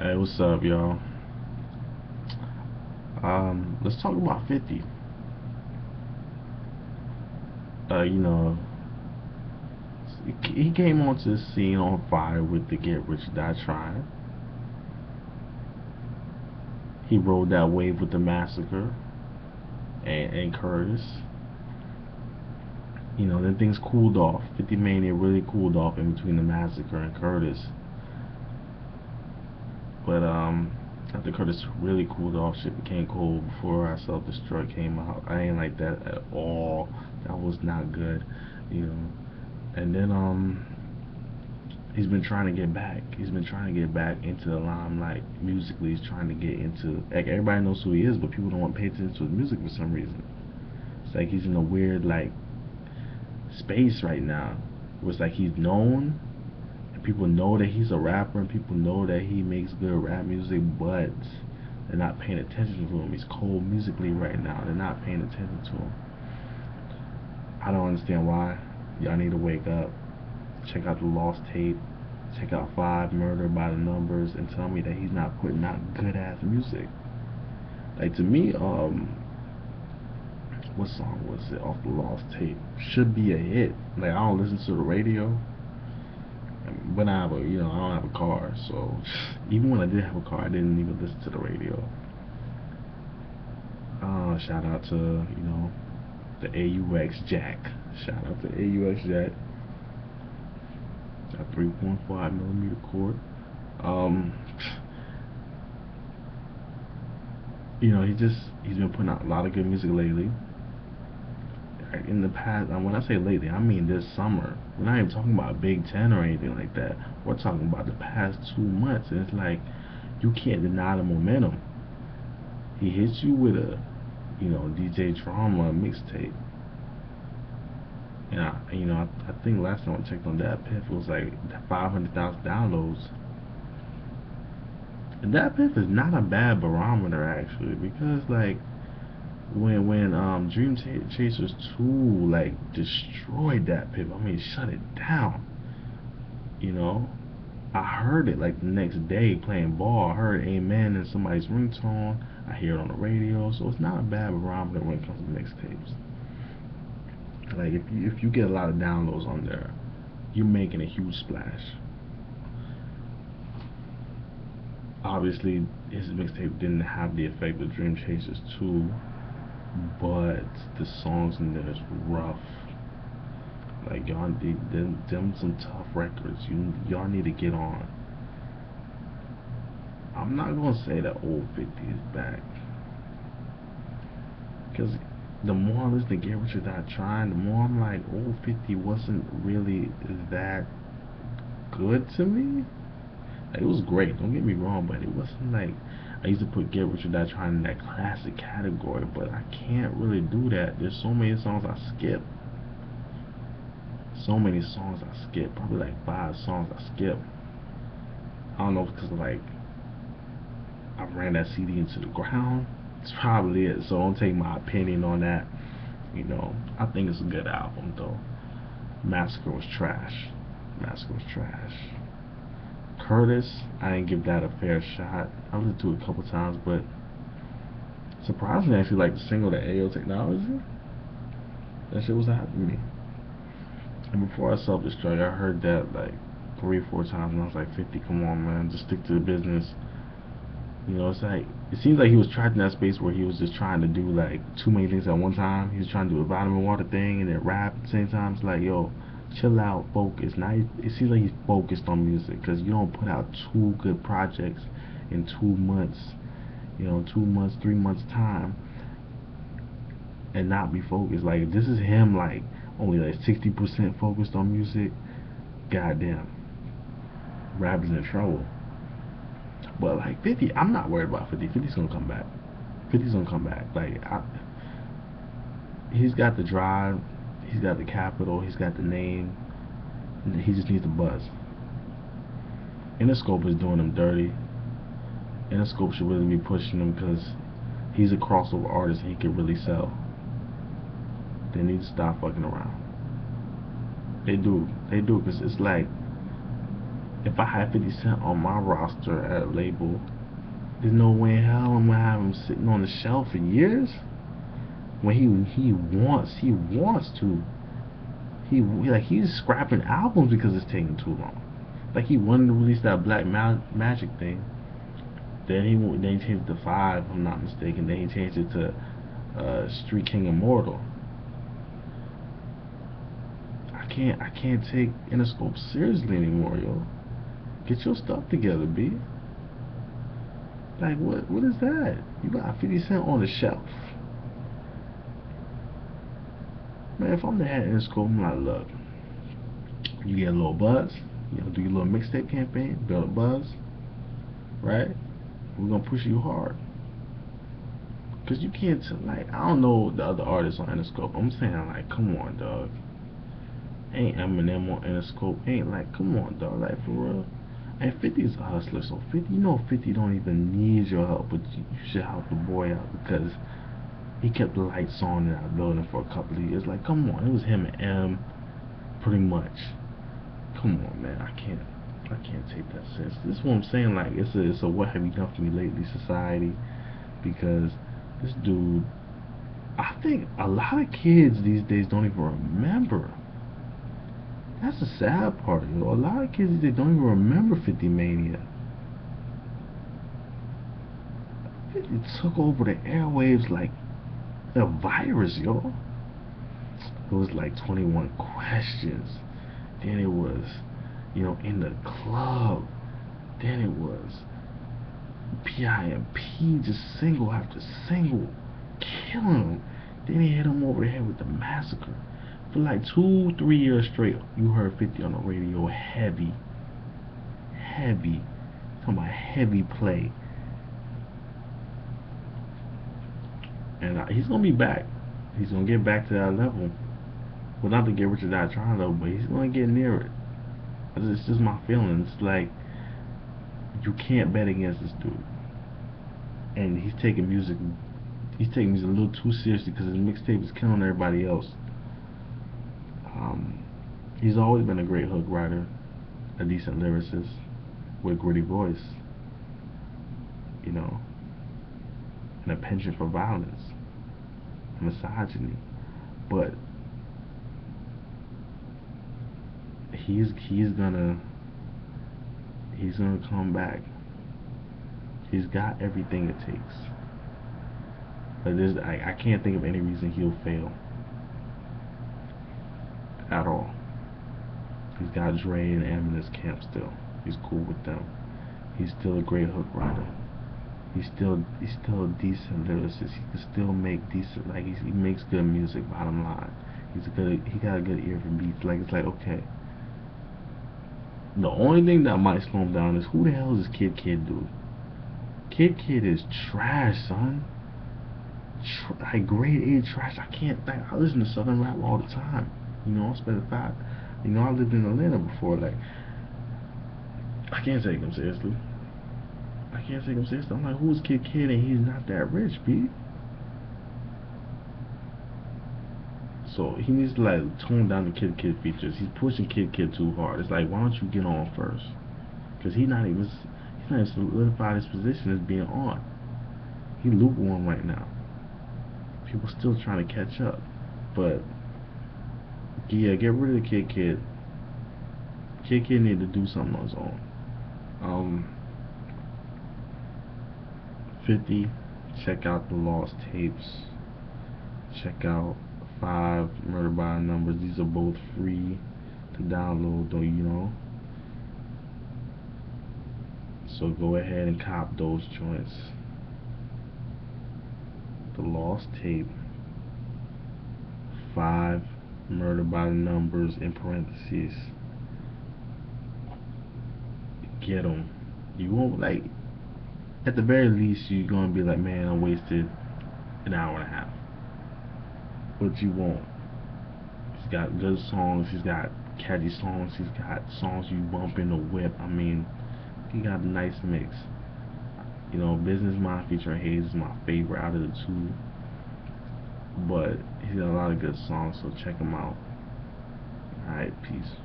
Hey, what's up, y'all? Let's talk about 50. Uh, you know, he came onto the scene on fire with the Get Rich Die Trying. He rode that wave with the Massacre and Curtis. Then things cooled off. 50 Mania really cooled off in between the Massacre and Curtis. But after Curtis really cooled off, shit became cold before I Self Destruct came out. I ain't like that at all. That was not good, you know. And then he's been trying to get back. He's been trying to get back into the limelight musically. He's trying to get into, like, everybody knows who he is, but people don't want to pay attention to his music for some reason. It's like he's in a weird like space right now, where it's like he's known, and people know that he's a rapper, and people know that he makes good rap music, but they're not paying attention to him. He's cold musically right now. They're not paying attention to him. I don't understand why. Y'all need to wake up. Check out the Lost Tape. Check out Five Murder by the Numbers and tell me that he's not putting out good ass music. Like, to me, what song was it off the Lost Tape? Should be a hit. Like, I don't listen to the radio, but I don't have a car, so even when I did have a car, I didn't even listen to the radio. Shout out to the AUX Jack. Shout out to AUX Jack. Got 3.5 millimeter cord. Um, he's been putting out a lot of good music lately. In the past, and when I say lately, I mean this summer. We're not even talking about Big Ten or anything like that. We're talking about the past 2 months, and it's like you can't deny the momentum. He hits you with a, DJ Drama mixtape, and I think last time I checked on that Piff, it was like 500,000 downloads. And that Piff is not a bad barometer actually, because like when Dream Chasers 2 like destroyed that Piff, I mean shut it down. You know, I heard it like the next day playing ball. I heard Amen in somebody's ringtone. I hear it on the radio, so it's not a bad barometer when it comes to mixtapes. Like if you get a lot of downloads on there, you're making a huge splash. Obviously, his mixtape didn't have the effect of Dream Chasers 2, but the songs in there is rough. Like y'all need them some tough records. Y'all need to get on. I'm not gonna say that old 50 is back, because the more I listen to Get Rich or Die Trying, the more I'm like, old 50 wasn't really that good to me. Like, it was great, don't get me wrong, but it wasn't like I used to put Get Rich or Die Trying in that classic category. But I can't really do that. There's so many songs I skip. So many songs I skip. Probably like 5 songs I skip. I don't know if it's because like I ran that CD into the ground. It's probably it. So don't take my opinion on that. I think it's a good album though. Massacre was trash. Massacre was trash. Curtis, I didn't give that a fair shot. I listened to it a couple times, but surprisingly, I actually like the single, the AO Technology. That shit was hot to me. And before I Self Destruct, I heard that like 3 or 4 times, and I was like, 50, come on, man, just stick to the business. It's like it seems like he was trapped in that space where he was just trying to do like too many things at one time. He was trying to do a vitamin water thing and then rap at the same time. It's like, yo, chill out, focus. Now it seems like he's focused on music, because you don't put out 2 good projects in 2 months. 2 months, 3 months time, and not be focused. Like, if this is him like only like 60% focused on music, goddamn, rap is in trouble. But like 50, I'm not worried about 50. 50's gonna come back. 50's gonna come back. He's got the drive, he's got the capital, he's got the name. He just needs the buzz. Interscope is doing him dirty. Interscope should really be pushing him, because he's a crossover artist and he can really sell. They need to stop fucking around. They do, because it's like If I had 50 Cent on my roster at a label, there's no way in hell I'm gonna have him sitting on the shelf for years. When he wants to. He's scrapping albums because it's taking too long. Like he wanted to release that Magic thing. Then he changed it to 5, if I'm not mistaken. Then he changed it to Street King Immortal. I can't take Interscope seriously anymore, yo. Get your stuff together, B. Like what is that? You got 50 Cent on the shelf. Man, if I'm the head of Interscope, I'm like, look, you get a little buzz, do your little mixtape campaign, build a buzz, right? We're gonna push you hard. Cause you can't like, I don't know the other artists on Interscope. I'm saying like, come on, dog. Ain't Eminem on Interscope. Ain't like, come on, dog. Like for real. And 50 is a hustler, so 50 don't even need your help, but you should help the boy out because he kept the lights on in that building for a couple of years. Like, come on, it was him and M, pretty much. Come on, man. I can't take that serious. This is what I'm saying. Like, it's a what have you done for me lately society, because this dude, I think a lot of kids these days don't even remember. That's the sad part, A lot of kids, they don't even remember 50 Mania. It took over the airwaves like a virus, yo. It was like 21 Questions. Then it was, In the Club. Then it was P.I.M.P. just single after single, killing them. Then he hit him over the head with the Massacre. For like 2-3 years straight, you heard 50 on the radio heavy. Talking about heavy play. And he's gonna be back. He's gonna get back to that level. Well, not to get Richard Die Trying level, but he's gonna get near it. It's just my feeling. It's like you can't bet against this dude. And he's taking music a little too seriously because his mixtape is killing everybody else. He's always been a great hook writer, a decent lyricist with a gritty voice, and a penchant for violence, misogyny. But he's gonna come back. He's got everything it takes. But I can't think of any reason he'll fail at all. He's got Dre and M in his camp still. He's cool with them. He's still a great hook writer. He's still a decent lyricist. He can still make decent, like he makes good music. Bottom line, he got a good ear for beats. Like it's like, okay. The only thing that might slow him down is who the hell is this Kid dude? Kid is trash, son. Like grade A trash. I listen to Southern rap all the time. I spend the time. I lived in Atlanta before. Like, I can't take him seriously. I'm like, who's Kid and he's not that rich, B? So he needs to like tone down the Kid features. He's pushing Kid too hard. It's like, why don't you get on first? Because he's not even solidified his position as being on. He's lukewarm right now. People still trying to catch up. But yeah, get rid of the Kid. Kid need to do something on his own. 50, check out the Lost Tapes. Check out 5 Murder by Numbers. These are both free to download, though, So go ahead and cop those joints. The Lost Tape, 5 Murder by Numbers in parentheses. Get them. You won't like. At the very least, you're gonna be like, man, I wasted an hour and a half. But you won't. He's got good songs. He's got catchy songs. He's got songs you bump in the whip. I mean, he got a nice mix. Business Mind featuring Hayes is my favorite out of the two. But he's got a lot of good songs, so check him out. Alright, peace.